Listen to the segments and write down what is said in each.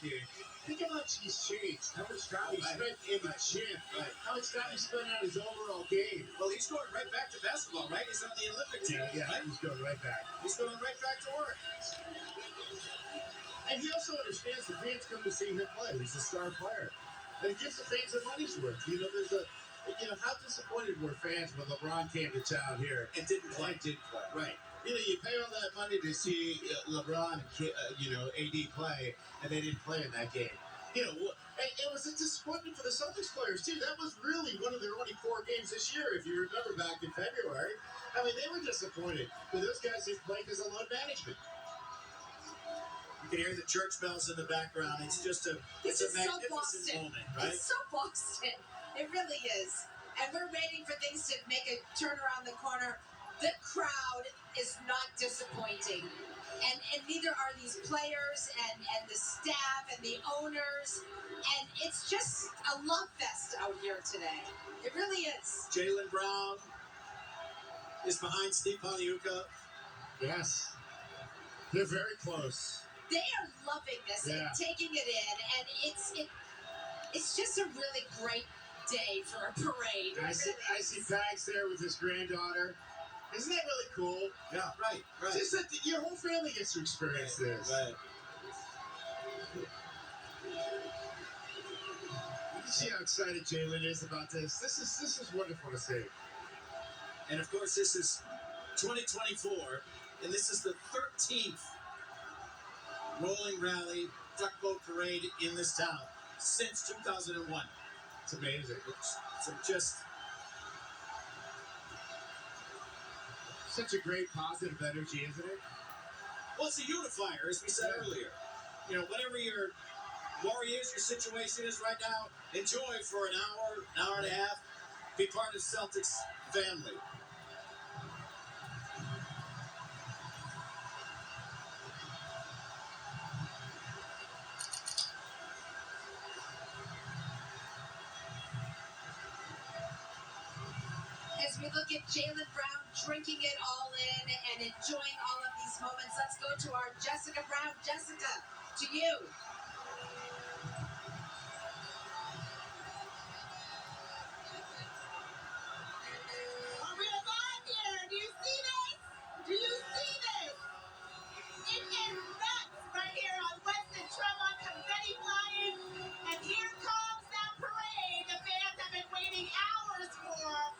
working. Think how much he's changed. How much time he spent in the gym. Right. How much time he spent on his overall game. Well, he's going right back to basketball, right? He's on the Olympic team. Yeah, right? He's going right back. He's going right back to work. And he also understands the fans come to see him play. He's a star player. And he gives the fans their money's worth. How disappointed were fans when LeBron came to town here and didn't play? Right. You pay all that money to see LeBron, AD play, and they didn't play in that game. It was a disappointment for the Celtics players, too. That was really one of their only 4 games this year, if you remember back in February. I mean, they were disappointed. But those guys didn't play because of load management. You can hear the church bells in the background. It's just a magnificent moment, right? It's so Boston. It really is. And we're waiting for things to make a turn around the corner. The crowd is not disappointing. And neither are these players and the staff and the owners. And it's just a love fest out here today. It really is. Jaylen Brown is behind Steve Paliuka. Yes. They're very close. They are loving this and taking it in. And it's just a really great day for a parade. I see Pags there with his granddaughter. Isn't that really cool? Yeah, right. Just that your whole family gets to experience this. Right. You can see how excited Jaylen is about this. This is wonderful to see. And of course, this is 2024, and this is the 13th rolling rally duck boat parade in this town since 2001. It's amazing. It's just such a great positive energy, isn't it? Well, it's a unifier, as we said earlier. Whatever your worry is, your situation is right now, enjoy for an hour and a half. Be part of Celtics family. As we look at Jaylen Brown drinking it all in and enjoying all of these moments, let's go to our Jessica Brown. Jessica, to you. Are we alive here? Do you see this? Do you see this? It is nuts right here on West and Tremont, confetti flying. And here comes that parade the fans have been waiting hours for.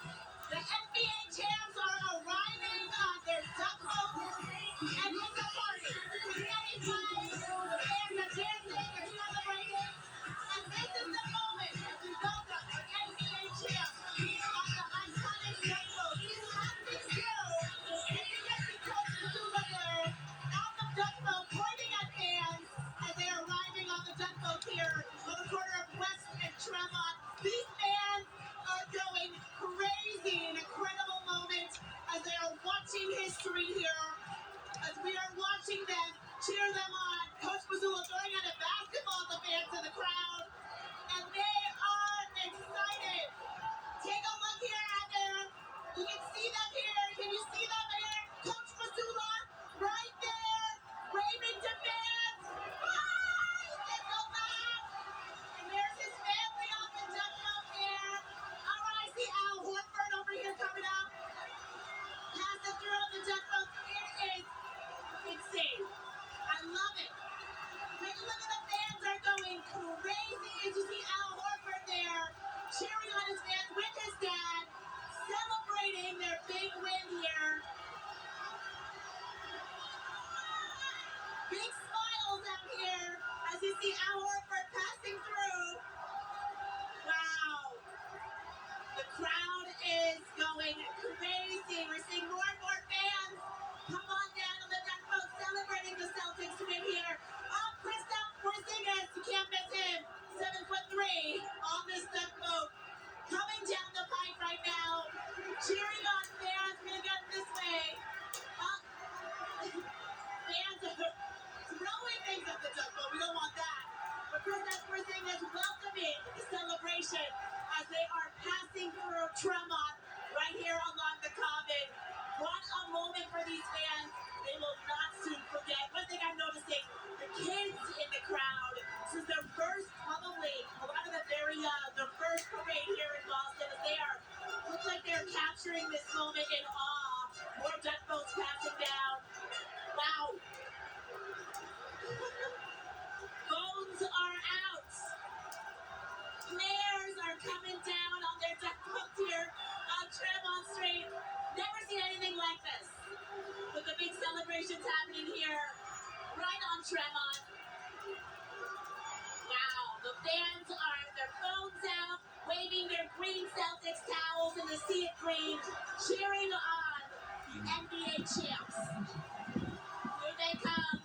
The NBA champs are arriving on their duck boat, and it's a party. Confetti flying, the fans are dancing and celebrating. And this is the moment as we welcome the NBA champs on the iconic duck boat. As we do, and you get to coach the Zula there on the duck boat, pointing at fans as they are arriving on the duck boat here on the corner of West and Tremont. These fans are going crazy, an incredible moment as they are watching history here, as we are watching them cheer them on. Coach Mazzulla throwing out a basketball at the fans in the crowd, and they are excited. Take a look here at them. You can see them here. Can you see them here? Coach Mazzulla right there, waving to fans. He can go back. And there's his family on the duck boat here. All right, I see Al Horford over here coming up. Pass it through on the duck boat. It is insane. I love it. Take a look at the fans are going crazy. As you see Al Horford there, cheering on his fans with his dad, celebrating their big win here. Big smiles out here as you see Al Horford passing through. Wow. The crowd is going crazy. We're seeing more and more fans come on down on the duck boat celebrating the Celtics win here. Oh, Kristaps Porzingis, you can't miss him. 7'3" on this duck boat. Coming down the pipe right now. Cheering on fans. Gonna get this way. Fans are throwing things at the duck boat. We don't want that. But Kristaps Porzingis welcoming the celebration as they are passing through Tremont right here along the Common. One of screen, cheering on the NBA champs. Here they come.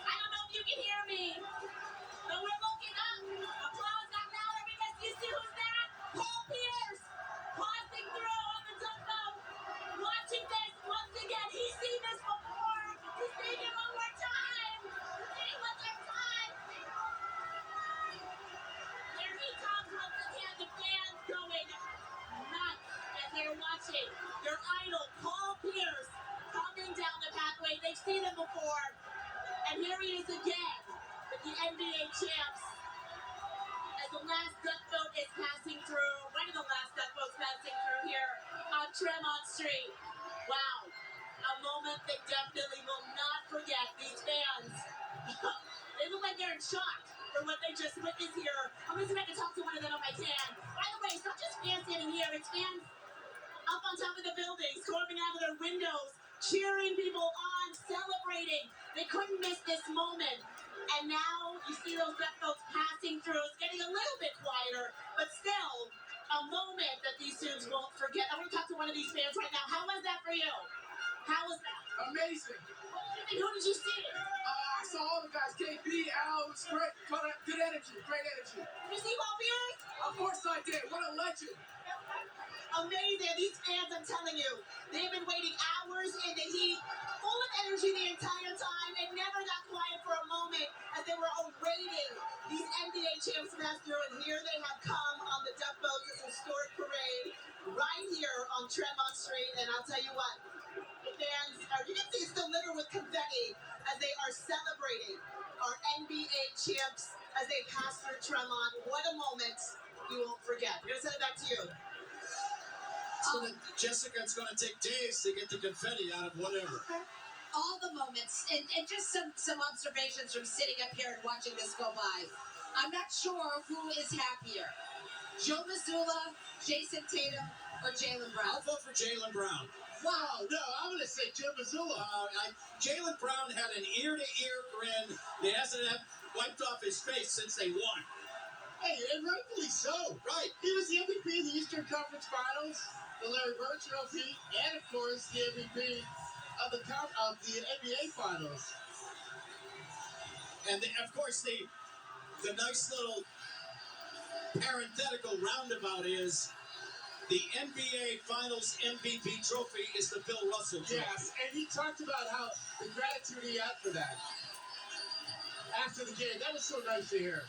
I don't know if you can hear me, but we're looking up. Applause out loud, everybody. You see who's that? Paul Pierce, passing through on the dumbbell. Watching this once again. He's seen this before. He's seeing it one more time. He's seeing it one more time. Here he comes once again. The fans going nuts as they're watching their idol, Paul Pierce, coming down the pathway. They've seen him before. And here he is again with the NBA champs. As the last duck boat is passing through, one of the last duck boats passing through here on Tremont Street. Wow, a moment they definitely will not forget. These fans, they look like they're in shock for what they just witnessed here. I'm going to see if I can talk to one of them if I can. By the way, it's not just fans standing here, it's fans up on top of the building, storming out of their windows, cheering people on, celebrating. They couldn't miss this moment. And now you see those duck boats passing through. It's getting a little bit quieter, but still a moment that these students won't forget. I want to talk to one of these fans right now. How was that for you? How was that? Amazing. What did you think? Who did you see? I saw all the guys. KB, Al, it was great. Good energy. Great energy. Did you see Paul Pierce? Of course I did. What a legend. Amazing. These fans, I'm telling you, they've been waiting hours in the heat, full of energy the entire time, and never got quiet for a moment as they were awaiting these NBA champs to pass through. And here they have come on the duck boats, this historic parade right here on Tremont Street. And I'll tell you what, the fans you can see it's still littered with confetti as they are celebrating our NBA champs as they pass through Tremont. What a moment you won't forget. We're going to send it back to you. Jessica, it's going to take days to get the confetti out of whatever. All the moments, and just some observations from sitting up here and watching this go by. I'm not sure who is happier, Joe Mazzulla, Jason Tatum, or Jaylen Brown. I'll vote for Jaylen Brown. Wow, no, I'm going to say Joe Mazzulla. Jaylen Brown had an ear-to-ear grin that hasn't wiped off his face since they won. Hey, and rightfully so. Right. He was the MVP of the Eastern Conference Finals, the Larry Bird Trophy, and of course the MVP of the NBA Finals. And of course the nice little parenthetical roundabout is the NBA Finals MVP trophy is the Bill Russell trophy. Yes, and he talked about how the gratitude he had for that after the game. That was so nice to hear.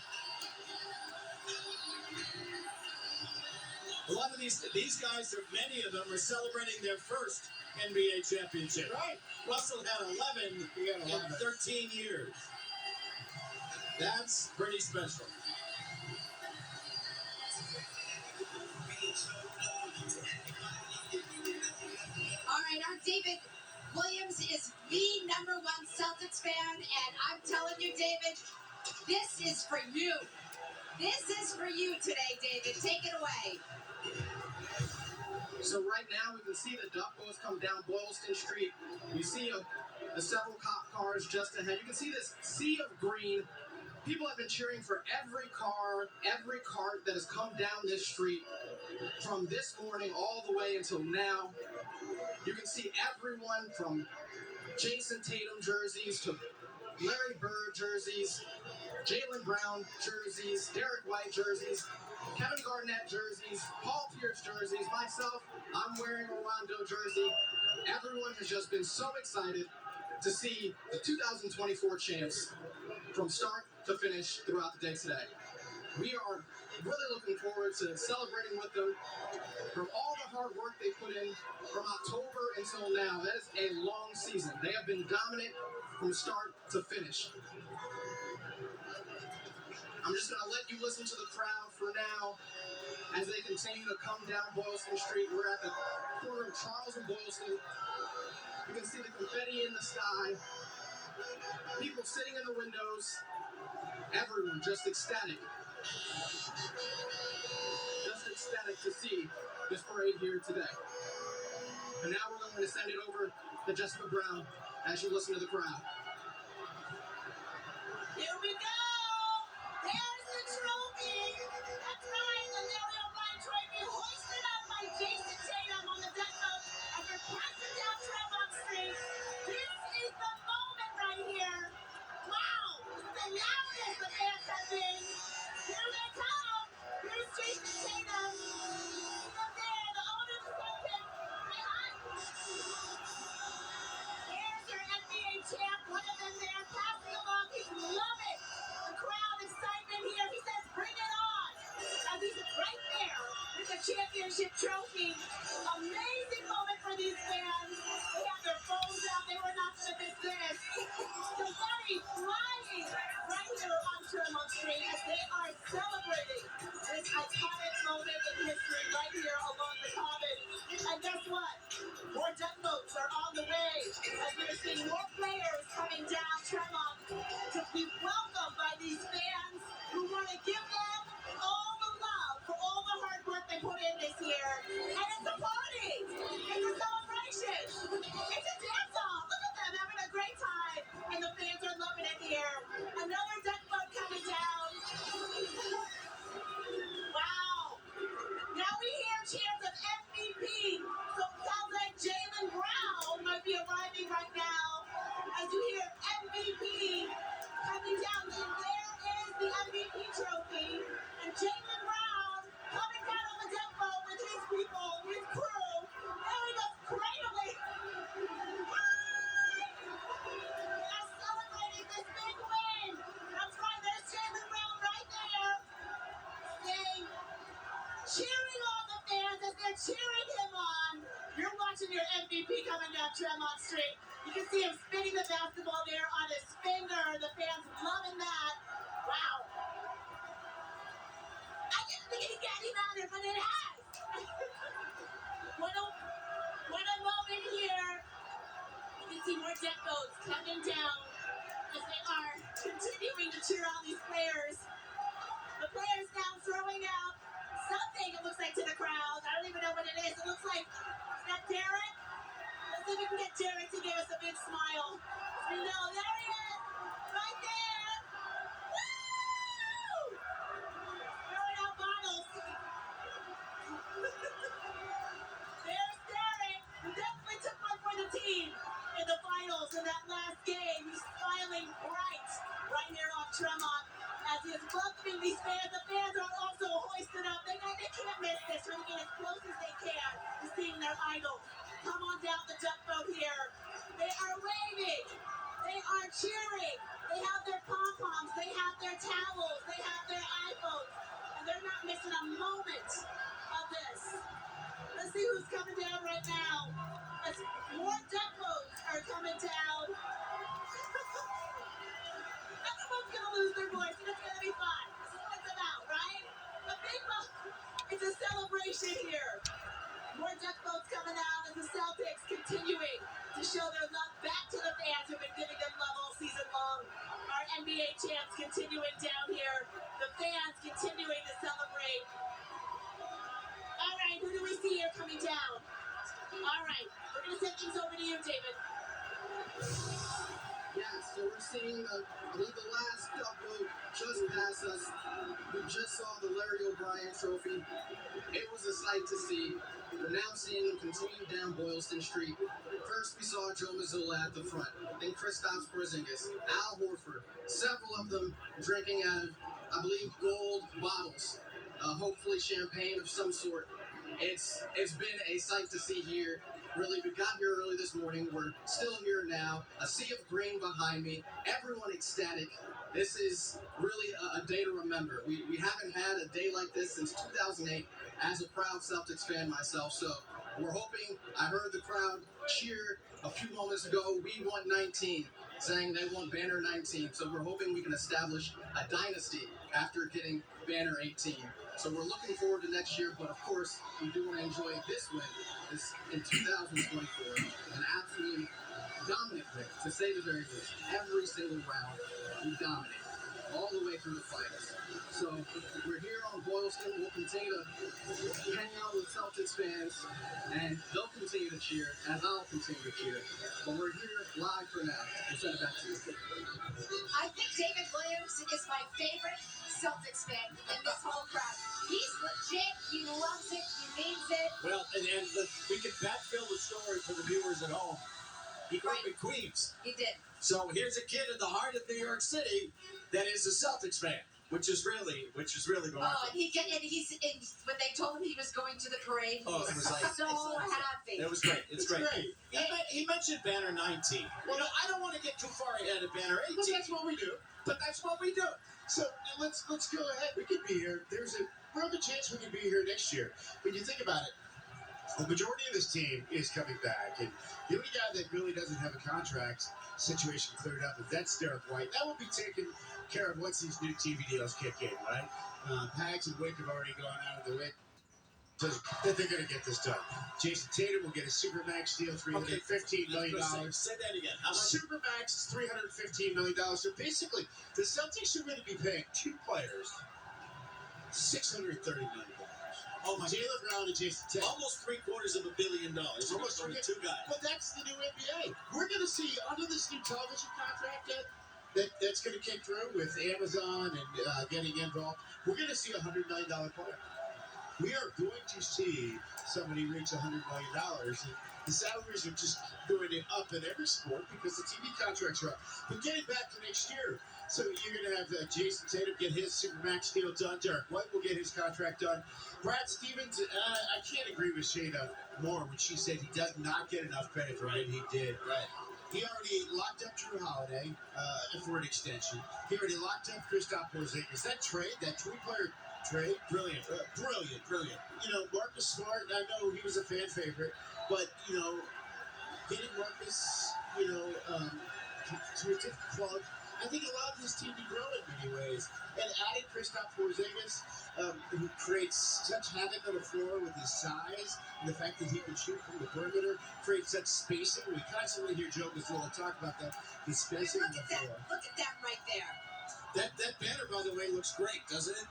A lot of these guys, many of them are celebrating their first NBA championship. Right. Russell had 11 in 13 years. That's pretty special. All right, our David Williams is the #1 Celtics fan, and I'm telling you, David, this is for you. This is for you today, David. Take it away. So right now we can see the duck boats come down Boylston Street. You see the several cop cars just ahead. You can see this sea of green. People have been cheering for every cart that has come down this street from this morning all the way until now. You can see everyone from Jason Tatum jerseys to Larry Bird jerseys, Jaylen Brown jerseys, Derek White jerseys, Kevin Garnett jerseys, Paul Pierce jerseys, myself, I'm wearing a Rondo jersey. Everyone has just been so excited to see the 2024 champs from start to finish throughout the day today. We are really looking forward to celebrating with them from all the hard work they put in from October until now. That is a long season. They have been dominant from start to finish. I'm just going to let you listen to the crowd for now as they continue to come down Boylston Street. We're at the corner of Charles and Boylston. You can see the confetti in the sky. People sitting in the windows. Everyone just ecstatic. Just ecstatic to see this parade here today. And now we're going to send it over to Jessica Brown as you listen to the crowd. Here we go. There's the the trophy. That's right, the Larry O'Brien trophy hoisted up by Jason Tatum on the deck boat after passing down Tremont Street. This is the moment right here. Wow, this is the loudest the fans have been. Here they come. Here's Jason Tatum. Up there, the owner of the Celtics. Say hi. Here's your NBA champ, one of them there, passing along. He's loving the crowd excitement here. He says, bring it on. As he's right there with the championship trophy. Amazing moment for these fans. They have their phones out. They were not going to miss this. Confetti flying right here on Tremont Street as they are celebrating this iconic moment in history right here along the common. And guess what? More deck boats are on the way as we're seeing more players coming down Tremont to be welcomed by these fans who want to give them all the love for all the hard work they put in this year. And it's a party. It's a celebration. It's a dance off. Look at them having a great time. And the fans are loving it here. Another deck boat coming down. Wow. Now we hear chants of MVP. So it sounds like Jaylen Brown might be arriving right now. As you hear MVP coming down, and there is the MVP trophy. And Jaylen Brown coming down on the deck boat with his people, his crew. There he goes, cradling. They are celebrating this big win. That's right, there's Jaylen Brown right there. Saying, cheering on the fans as they're cheering him on. You're watching your MVP coming down Tremont Street. You can see him spinning the basketball there on his finger. The fans loving that. Wow. I didn't think it got any louder, but it has. what a moment here. You can see more deck boats coming down as they are continuing to cheer on these players. The players now throwing out something, it looks like, to the crowd. I don't even know what it is. It looks like, is that Derek? Let's see if we can get Derek to give us a big smile. We know, there he is, right there. Woo! Throwing out bottles. There's Derek, who definitely took one for the team in the finals in that last game. He's smiling bright right here on Tremont as he is welcoming these fans. The fans are also hoisted up. They know they can't miss this. Trying to get as close as they can to seeing their idol come on down the duck boat here. They are waving. They are cheering. They have their pom-poms. They have their towels. They have their iPhones. And they're not missing a moment of this. Let's see who's coming down right now. As more duck boats are coming down. Everyone's gonna lose their voice, and it's gonna be fun. This is what it's about, right? A big boat. It's a celebration here. More duck boats coming out as the Celtics continuing to show their love back to the fans who've been giving them love all season long. Our NBA champs continuing down here. The fans continuing to celebrate. All right, who do we see here coming down? All right, we're gonna send things over to you, David. Yeah, so we're seeing, I believe the last duck boat just past us. We just saw the Larry O'Brien trophy. It was a sight to see. We're now seeing them continue down Boylston Street. First, we saw Joe Mazzulla at the front, then Kristaps Porzingis, Al Horford, several of them drinking out of, I believe, gold bottles, hopefully champagne of some sort. It's been a sight to see here. Really, we got here early this morning. We're still here now. A sea of green behind me. Everyone ecstatic. This is really a day to remember. We haven't had a day like this since 2008 as a proud Celtics fan myself. So we're hoping, I heard the crowd cheer a few moments ago, we want 19, saying they want banner 19. So we're hoping we can establish a dynasty after getting banner 18. So we're looking forward to next year, but of course, we do want to enjoy this win this in 2024. An absolutely dominant win, to say the very least. Every single round, we dominate. all the way through the finals. So we're here on Boylston. We'll continue to hang out with Celtics fans, and they'll continue to cheer, as I'll continue to cheer. But we're here live for now. We'll send it back to you. I think David Williams is my favorite Celtics fan in this whole crowd. He's legit. He loves it. He means it. Well, and we can backfill the story for the viewers at home. He grew up in Queens. He did. So here's a kid in the heart of New York City that is a Celtics fan, which is really remarkable. Oh, and when they told him he was going to the parade, he was it was like so happy. It was great. It's great. He mentioned Banner 19. Well, no, I don't want to get too far ahead of Banner 18. But that's what we do. So let's go ahead. We could be here. There's a real good chance we could be here next year. When you think about it, the majority of this team is coming back, and the only guy that really doesn't have a contract situation cleared up, that's Derek White. That will be taken care of once these new TV deals kick in, right? Pags and Wick have already gone out of the way. So that they're going to get this done. Jason Tatum will get a Supermax deal, $315 million. Say that again. How much? Supermax is $315 million. So basically, the Celtics are going to be paying two players $630 million. Oh my! Jaylen Brown and Jason Tatum. Almost $750 million. Almost two guys. But that's the new NBA. We're going to see under this new television contract that's going to kick through with Amazon and getting involved. We're going to see a $100 million player. We are going to see somebody reach $100 million. And the salaries are just going up in every sport because the TV contracts are up. But getting back to next year, so you're going to have Jason Tatum get his Supermax deal done. Derek White will get his contract done. Brad Stevens, I can't agree with Shayna more when she said he does not get enough credit for what he did. Right. He already locked up Drew Holiday for an extension. He already locked up Kristaps Porzingis. That trade, that three-player trade, brilliant. You know, Marcus Smart, I know he was a fan favorite, but, getting Marcus, to a different club, I think allowed this team to grow in many ways. And adding Kristaps Porzingis, who creates such havoc on the floor with his size and the fact that he can shoot from the perimeter, creates such spacing. We constantly hear Joe Mazzola talk about that, the spacing on the floor. Look at that right there. That banner, by the way, looks great, doesn't it?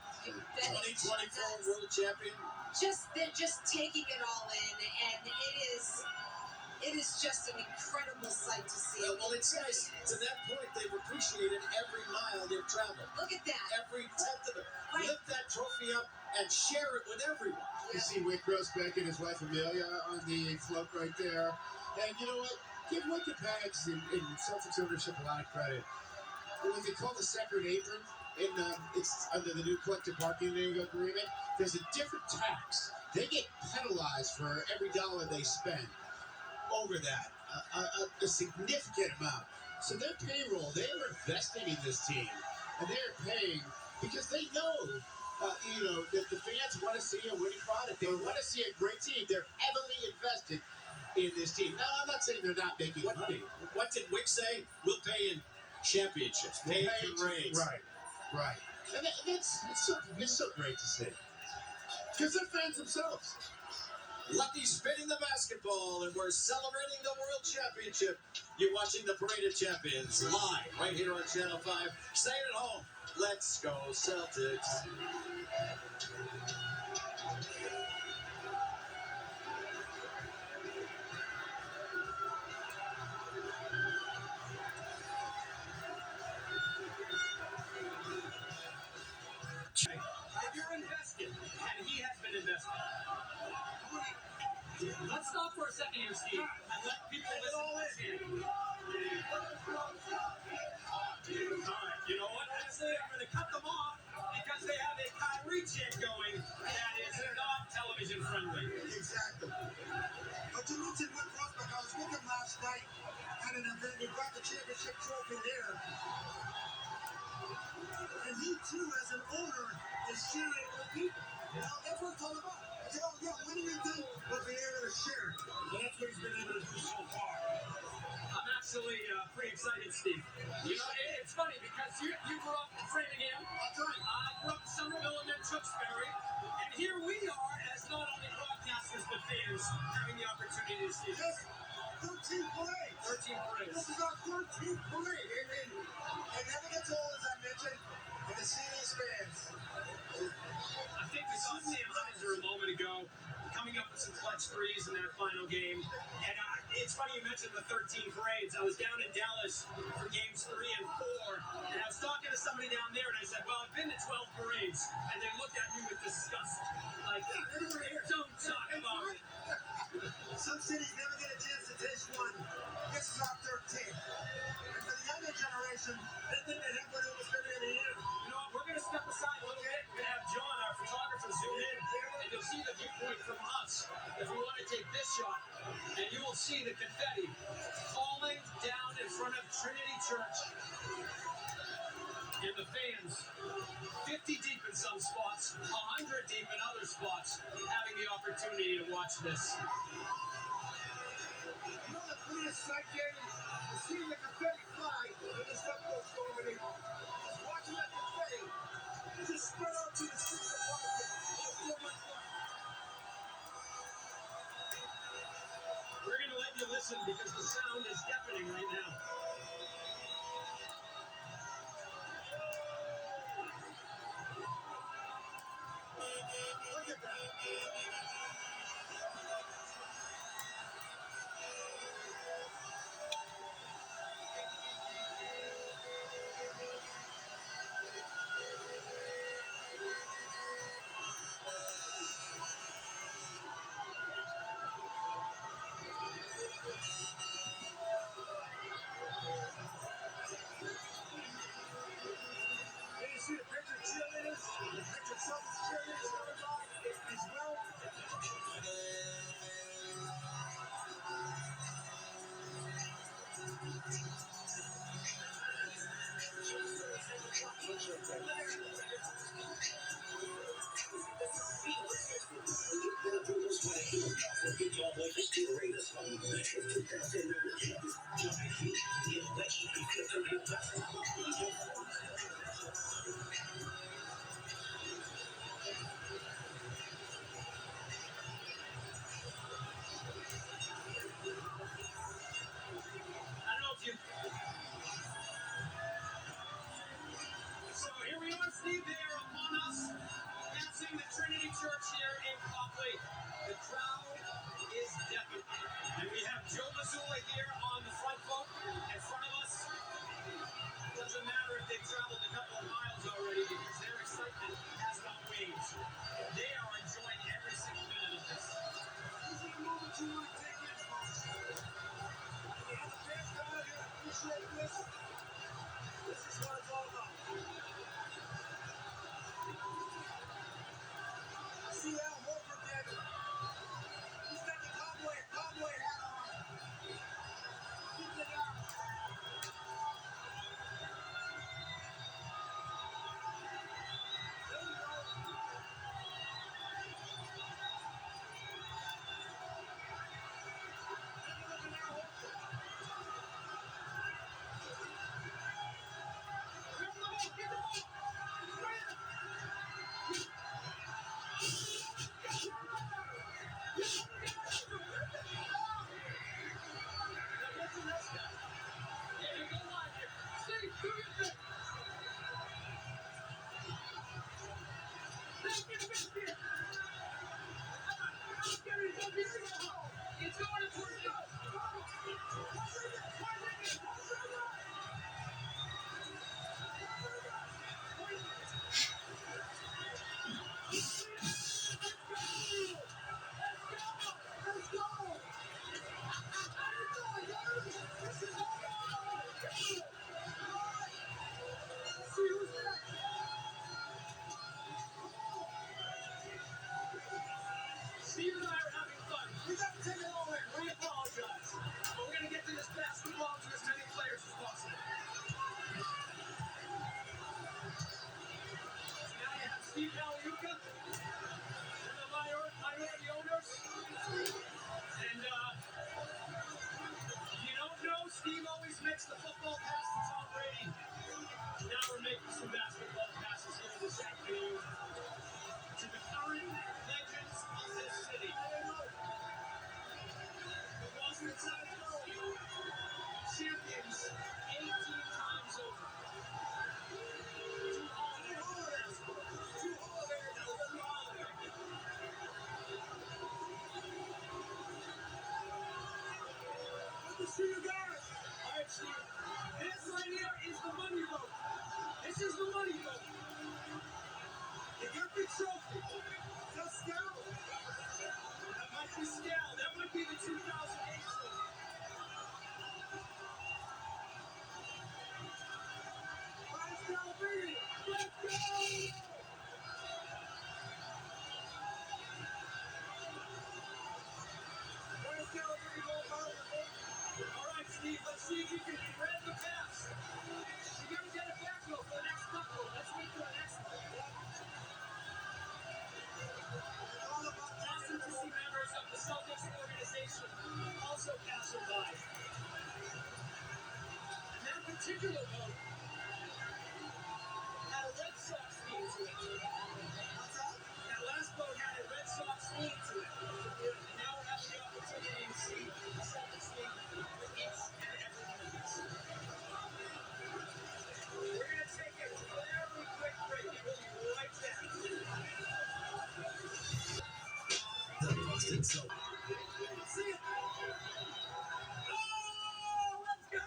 2024 World Champion. They're just taking it all in, and it is just an incredible sight to see. Well, it's nice. To that point, they've appreciated every mile they've traveled. Look at that. Every tenth of it. Right. Lift that trophy up and share it with everyone. You see Wick Grossbeck and his wife Amelia on the float right there. And you know what? Give Wick and Pags and Celtics ownership a lot of credit. What they call the second apron, it's under the new collective bargaining agreement. There's a different tax. They get penalized for every dollar they spend. Over that, a significant amount. So their payroll, they are investing in this team, and they are paying because they know, that the fans want to see a winning product. They want to see a great team. They're heavily invested in this team. Now, I'm not saying they're not making money. What did Wick say? We'll pay in championships, pay in raids. Right. And it's so great to see because they're fans themselves. Lucky spinning the basketball, and we're celebrating the World Championship. You're watching the Parade of Champions live right here on Channel 5. Stay at home. Let's go, Celtics. If you're invested, and he has been invested. Let's stop for a second here, Steve, and let people listen to this here. You know what? Honestly, I'm going to cut them off because they have a Kyrie chant going that is not television friendly. Exactly. But you mentioned Wick Grossbeck. I was with him last night at an event. We brought the championship trophy there. And he, too, as an owner, is sharing it with people. That's what it's all about. I said, winning is good, but being able to share it. And that's what he's been able to do so far. I'm actually pretty excited, Steve. You know, it's funny because you grew up in Framingham. That's right. I grew up in Somerville and then Tewksbury. And here we are as not only broadcasters but fans having the opportunity to see this. 13 parades. 13 parades. This is our 13th parade. And never gets old, as I mentioned. to see these fans. I think we saw Sam Heiser a moment ago coming up with some clutch threes in that final game. And it's funny you mentioned the 13 parades. I was down in Dallas for games 3 and 4, and I was talking to somebody down there, and I said, well, I've been to 12 parades. And they looked at me with disgust. Like, don't talk about it. Some cities never get a chance to taste one. This is our 13th. And for the younger generation, they think they have one almost every other year. You know what? We're going to step aside a little bit. We're going to have John, our photographer, zoom in, and you'll see the viewpoint from us if we want to take this shot. And you will see the confetti falling down in front of Trinity Church. And the fans, 50 deep in some spots, 100 deep in other spots, having the opportunity to watch this. You know the prettiest sight, David? Is seeing the confetti fly when the stuff goes over there. Just watching that confetti just spread out to the streets of Boston. It's so much fun. We're going to let you listen because the sound is deafening right now. Look at that. And you see the picture cheerleaders, the picture Celtics cheerleaders coming by as well. I don't know if you... So here we are, Steve, there upon us, passing the Trinity Church here in Copley. The crowd is deafening. And we have Joe Mazzulla here on the front boat in front of us. Doesn't matter if they've traveled a couple of miles already because their excitement has no wings. They are enjoying every single minute of this. This is the moment you want to take in, folks. You have the fans come out here and appreciate this. This is what it's all about. I see Al Horford there. He's got the cowboy hat on. Keep it up. There we go. Take a look at Al Horford. Get the ball, get the ball. Steve and I are having fun. We got to take it all in. We apologize. But we're going to get to this basketball to as many players as possible. Now you have Steve Paliuka, one of the minority owners. And you don't know, Steve always makes the football pass to Tom Brady. Now we're making some basketball passes here this afternoon to the current legends of this city. The Boston Celtics, champions 18 times over. 2 Hall of Steve. This right here is the money vote. This is the money vote. You got the trophy. That's Scal. That might be Scal. That might be the 2008 trophy. Let's go, baby. Let's go. Where's Scal, baby? All right, Steve. Let's see if you can grab the pass. You got to get it back, though, for the next couple. Let's wait for the next one. All about awesome to see members of the Celtics organization also passing by. And that particular vote had a Red Sox theme to it. What's that? That last vote had a Red Sox theme to it. And now we're having the opportunity to see the Celtics theme with each and every one of these. We're going to take a very quick break. We'll be right back. The Boston Celtics. See it. Oh, let's go!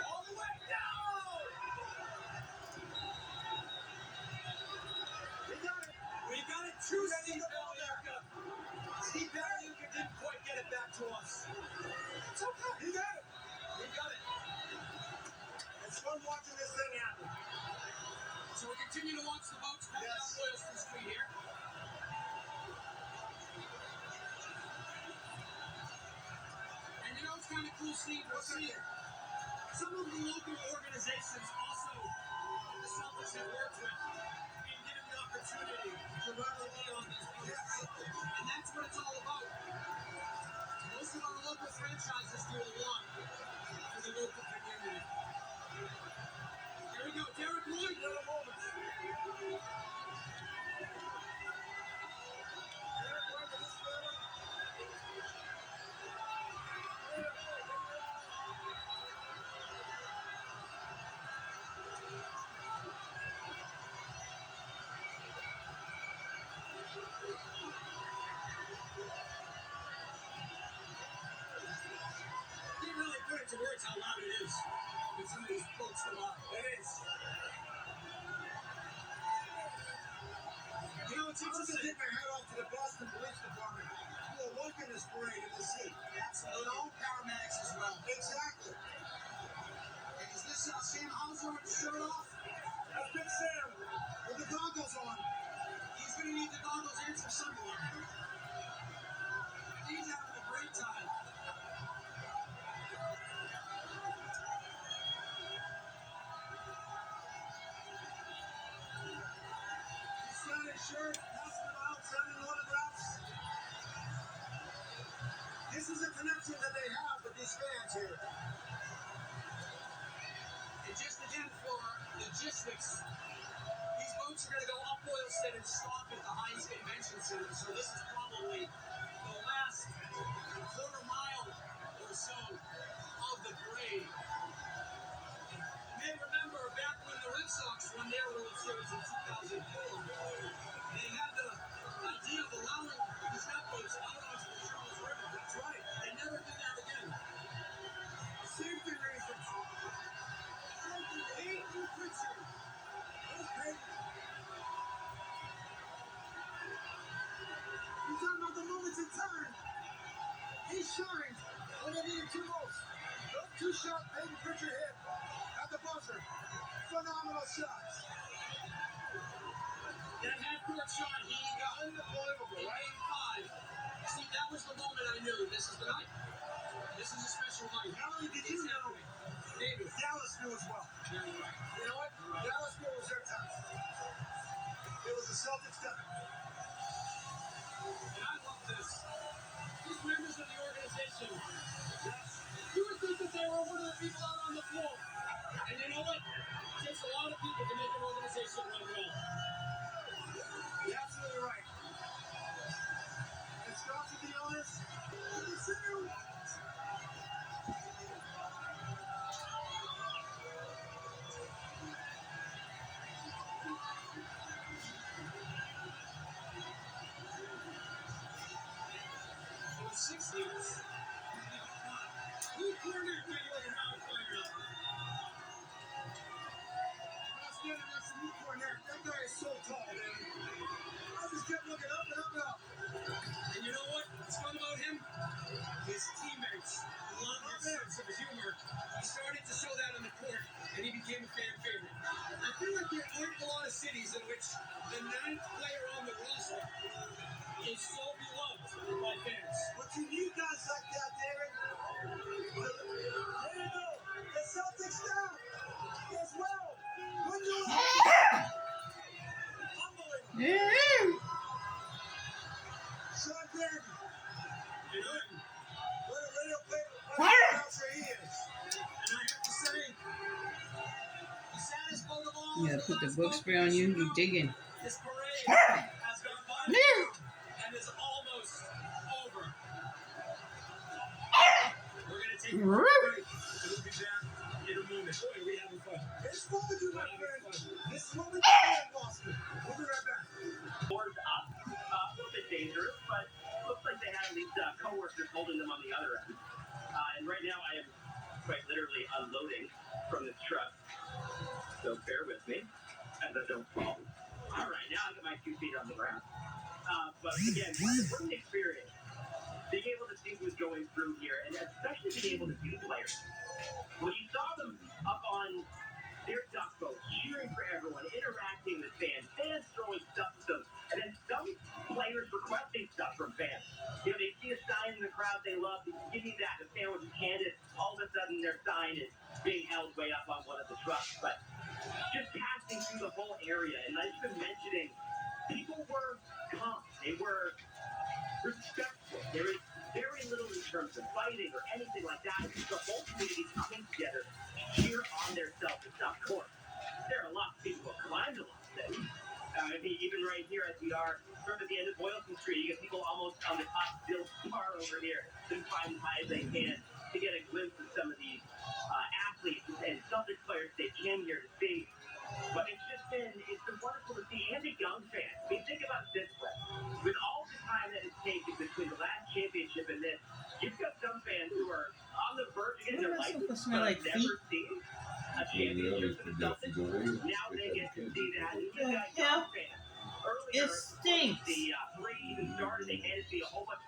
All the way down! We got it. True Steve Ballmer. Steve Ballmer didn't quite get it back to us. It's okay. He got it. We got it. It's fun watching this thing happen. So we continue to watch the boats come down Boylston Street here. And you know it's kind of cool, Steve. We'll see some of the local organizations also the Celtics have worked with being given the opportunity to run the lead on these boats. And that's what it's all about. Most of our local franchises do a lot for the local community. Here we go, Derek Lloyd. Can't really put into words how loud it is when some of these boats go by. It is. You know, it's interesting. I take my hat off to the Boston Police Department who are working this parade in the sea. Absolutely. All paramedics as well. Exactly. And is this Sam Hauser with the shirt off? That's Big Sam with the goggles on. He's going to need the goggles in for someone. He's having a great time. He's got his shirt, passing it out, signing autographs. This is a connection that they have with these fans here. And just again for logistics, these boats are going to go up Boylston and stop at the Heinz Convention Center. So this is probably the last quarter mile or so of the parade. You may remember back when the Red Sox won their World Series in 2004, they had the idea of allowing these boats out onto the Charles River. That's right. They never did that again. Safety reasons. Safety picture. Okay. You're talking about the moments in time. He shined when they needed two most. Those two shot Peyton Pritchard hit at the buzzer. Phenomenal shots. That half-court shot, he got unbelievable, right? Five. See, that was the moment I knew this is the night. This is a special night. Not only did you know, David, Dallas knew as well. Yeah, you're right. You know what? Dallas knew it was their time. It was the Celtics' time. And I love this. These members of the organization, you would think that they were one of the people out on the floor. And you know what? It takes a lot of people to make an organization run well. You're absolutely right. It starts with the owners. For 6 years, who cornered me around Yeah, put the book spray on you. You digging? This parade has gone viral and is almost over. We're going to take a break. We'll be back in a moment. Boy, are we having fun. This is what we do, my friend. This is what we do in Boston. We'll be right back. Boards up. A little bit dangerous, but looks like they had at least co-workers holding them on the other end. And right now I am quite literally unloading from this truck. So bear with me as I don't fall. All right, now I got my 2 feet on the ground. But again, what an experience. Being able to see who's going through here, and especially being able to see the players. When you saw them up on their duck boats, cheering for everyone, interacting with fans, fans throwing stuff at them, and then some players requesting stuff from fans. You know, they see a sign in the crowd they love, they give you that, the fan was handed, all of a sudden their sign is being held way up on one of the trucks. But just passing through the whole area, and I've been mentioning, people were calm, they were respectful. There is very little in terms of fighting or anything like that. It's the whole community coming together to cheer on themselves and stuff. Of course, there are a lot of people who climbed a lot of things. I mean, even right here as we are sort of at the end of Boylston Street, you get people almost on the top still far over here to climb as high as they can to get a glimpse of some of these athletes and Celtics players they came here to see. But it's been wonderful to see, and the young fans. I mean, think about it this way. With all the time that it's taken between the last championship and this, you've got some fans who are on the verge of getting their life, but have never seen a championship for the Celtics. Now they get to see that. And you've got young fans. Earlier, It stinks. the parade even started, they handed me a whole bunch